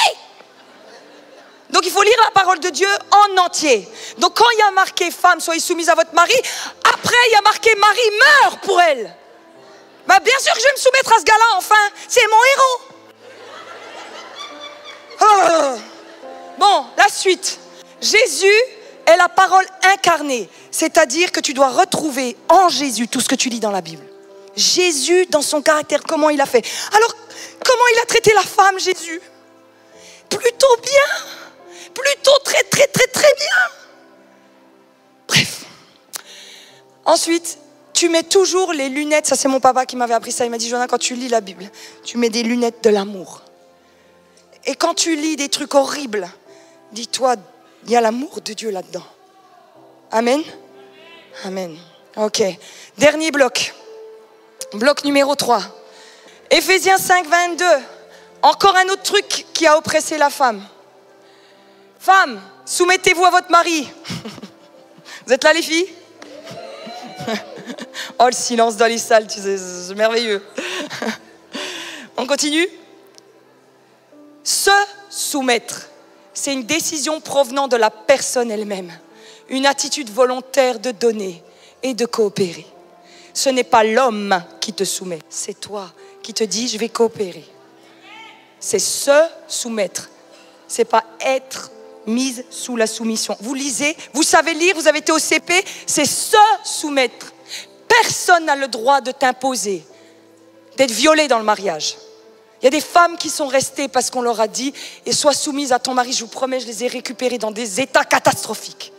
Donc il faut lire la parole de Dieu en entier. Donc quand il y a marqué femme, soyez soumise à votre mari, après il y a marqué mari meurt pour elle. Ben, bien sûr que je vais me soumettre à ce gars-là, enfin, c'est mon héros. Oh. Bon, la suite. Jésus est la parole incarnée, c'est-à-dire que tu dois retrouver en Jésus tout ce que tu lis dans la Bible. Jésus dans son caractère, comment il a fait. Alors, comment il a traité la femme, Jésus? Plutôt bien. Plutôt très bien. Bref, Ensuite, tu mets toujours les lunettes. Ça, c'est mon papa qui m'avait appris ça. Il m'a dit, Joanna, quand tu lis la Bible, tu mets des lunettes de l'amour. Et quand tu lis des trucs horribles, dis-toi, il y a l'amour de Dieu là-dedans. Amen. Amen. Ok. Dernier bloc. Bloc numéro 3. Éphésiens 5, 22. Encore un autre truc qui a oppressé la femme. Femmes, soumettez-vous à votre mari. Vous êtes là, les filles? Oh, le silence dans les salles, tu sais, c'est merveilleux. On continue. Se soumettre, c'est une décision provenant de la personne elle-même. Une attitude volontaire de donner et de coopérer. Ce n'est pas l'homme qui te soumet, c'est toi qui te dis je vais coopérer. C'est se soumettre. C'est pas être mise sous la soumission. Vous lisez, vous savez lire, vous avez été au CP, c'est se soumettre. Personne n'a le droit de t'imposer, d'être violé dans le mariage. Il y a des femmes qui sont restées parce qu'on leur a dit et sois soumise à ton mari. Je vous promets, je les ai récupérées dans des états catastrophiques.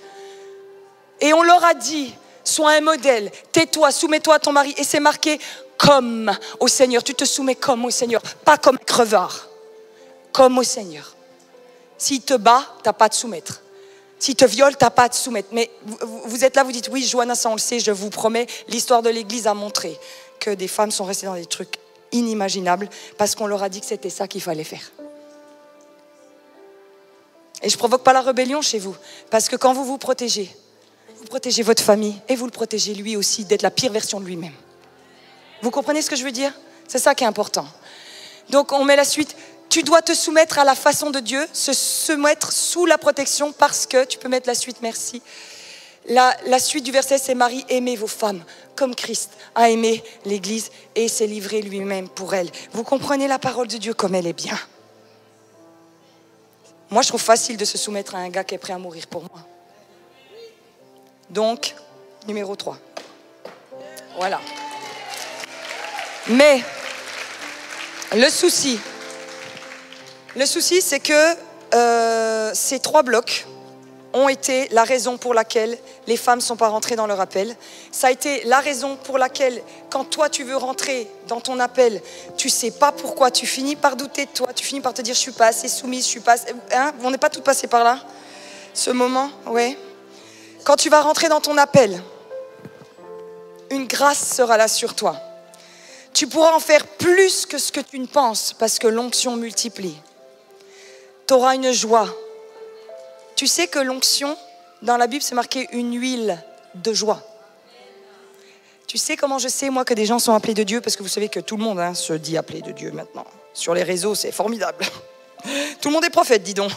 Et on leur a dit, sois un modèle, tais-toi, soumets-toi à ton mari. Et c'est marqué comme au Seigneur. Tu te soumets comme au Seigneur, pas comme un crevard. Comme au Seigneur. S'il te bat, tu n'as pas à te soumettre. S'il te viole, tu n'as pas à te soumettre. Mais vous êtes là, vous dites, oui, Joanna, ça on le sait, je vous promets, l'histoire de l'Église a montré que des femmes sont restées dans des trucs inimaginables parce qu'on leur a dit que c'était ça qu'il fallait faire. Et je ne provoque pas la rébellion chez vous, parce que quand vous vous protégez votre famille et vous le protégez lui aussi d'être la pire version de lui-même. Vous comprenez ce que je veux dire? C'est ça qui est important. Donc on met la suite. Tu dois te soumettre à la façon de Dieu, se mettre sous la protection parce que, tu peux mettre la suite, merci. La suite du verset, c'est Marie, aimez vos femmes comme Christ a aimé l'Église et s'est livré lui-même pour elle. Vous comprenez la parole de Dieu comme elle est bien. Moi, je trouve facile de se soumettre à un gars qui est prêt à mourir pour moi. Donc, numéro 3. Voilà. Mais, le souci, c'est que ces 3 blocs ont été la raison pour laquelle les femmes ne sont pas rentrées dans leur appel. Ça a été la raison pour laquelle, quand toi tu veux rentrer dans ton appel, tu ne sais pas pourquoi, tu finis par douter de toi, tu finis par te dire je ne suis pas assez soumise, je suis pas assez... Hein, on n'est pas toutes passées par là, ce moment, ouais. Quand tu vas rentrer dans ton appel, une grâce sera là sur toi. Tu pourras en faire plus que ce que tu ne penses parce que l'onction multiplie. Tu auras une joie. Tu sais que l'onction, dans la Bible, c'est marqué une huile de joie. Tu sais comment je sais, moi, que des gens sont appelés de Dieu? Parce que vous savez que tout le monde se dit appelé de Dieu maintenant. Sur les réseaux, c'est formidable. Tout le monde est prophète, dis donc.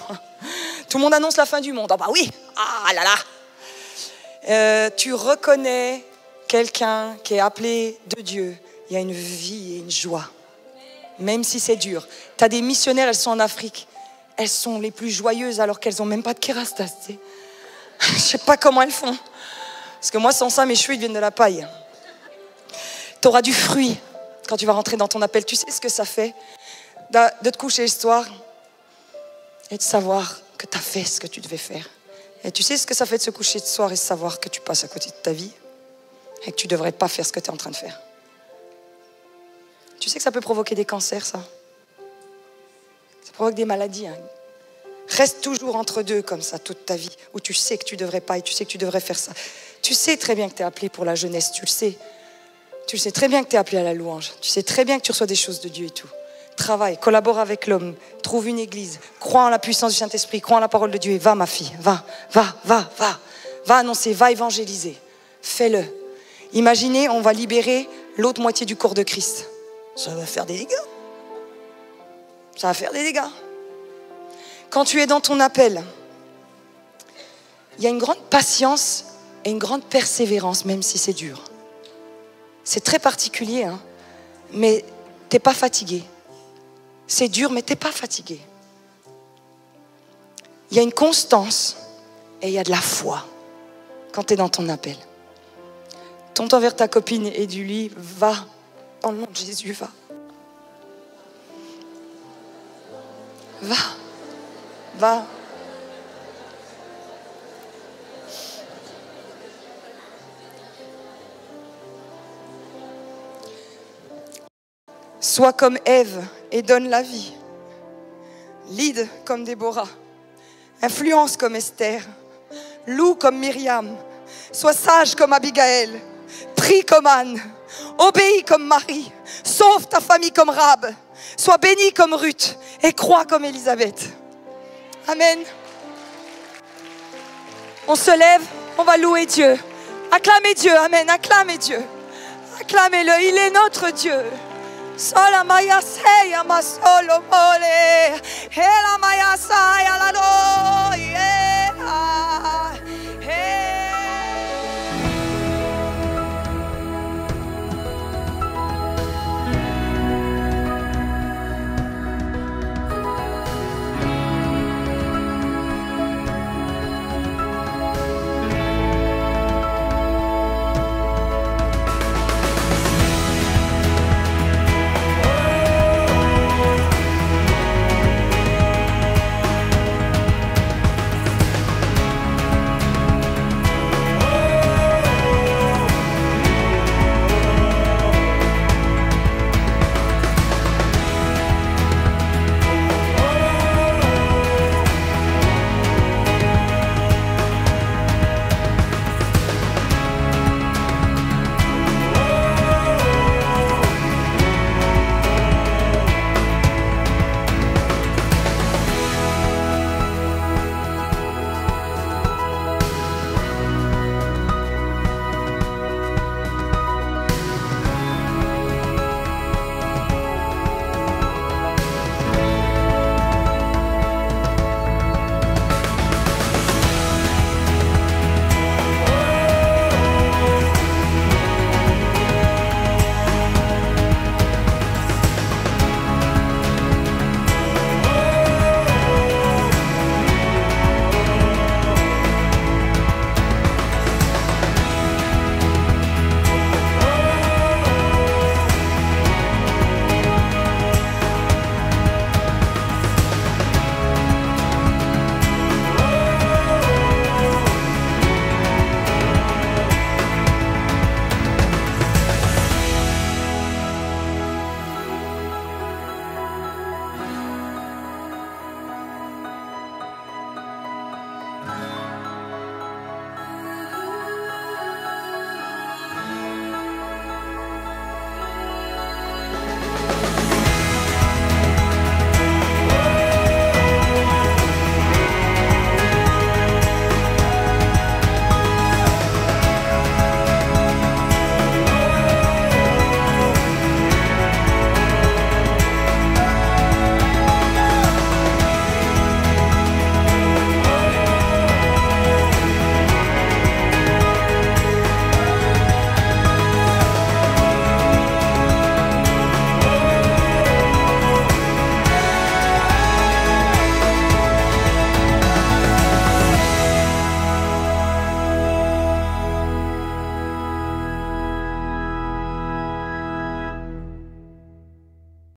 Tout le monde annonce la fin du monde. Ah bah oui, ah là là. Tu reconnais quelqu'un qui est appelé de Dieu. Il y a une vie et une joie. Même si c'est dur. Tu as des missionnaires, elles sont en Afrique. Elles sont les plus joyeuses alors qu'elles n'ont même pas de kérastas. Tu sais. Je ne sais pas comment elles font. Parce que moi, sans ça, mes cheveux ils viennent de la paille. Tu auras du fruit quand tu vas rentrer dans ton appel. Tu sais ce que ça fait de te coucher le soir et de savoir que tu as fait ce que tu devais faire. Et tu sais ce que ça fait de se coucher le soir et de savoir que tu passes à côté de ta vie et que tu ne devrais pas faire ce que tu es en train de faire. Tu sais que ça peut provoquer des cancers, ça. Ça provoque des maladies. Hein. Reste toujours entre deux comme ça toute ta vie, où tu sais que tu ne devrais pas et tu sais que tu devrais faire ça. Tu sais très bien que tu es appelé pour la jeunesse, tu le sais. Tu le sais très bien que tu es appelé à la louange. Tu sais très bien que tu reçois des choses de Dieu et tout. Travaille, collabore avec l'homme, trouve une église, crois en la puissance du Saint-Esprit, crois en la parole de Dieu et va ma fille, va. Va annoncer, va évangéliser. Fais-le. Imaginez, on va libérer l'autre moitié du corps de Christ. Ça va faire des dégâts. Ça va faire des dégâts. Quand tu es dans ton appel, il y a une grande patience et une grande persévérance, même si c'est dur. C'est très particulier, hein, mais tu n'es pas fatigué. C'est dur, mais tu n'es pas fatigué. Il y a une constance et il y a de la foi quand tu es dans ton appel. Tourne-toi vers ta copine et dis-lui, va, dans le nom de Jésus, va. Va. Sois comme Ève et donne la vie. Lead comme Déborah. Influence comme Esther. Loue comme Myriam. Sois sage comme Abigaël. Prie comme Anne. Obéis comme Marie. Sauve ta famille comme Rab. Sois béni comme Ruth. Et crois comme Élisabeth. Amen. On se lève, on va louer Dieu. Acclamez Dieu, amen, acclamez Dieu. Acclamez-le, il est notre Dieu. Sola maya seya ma solo mole. Ela maya saya la doy.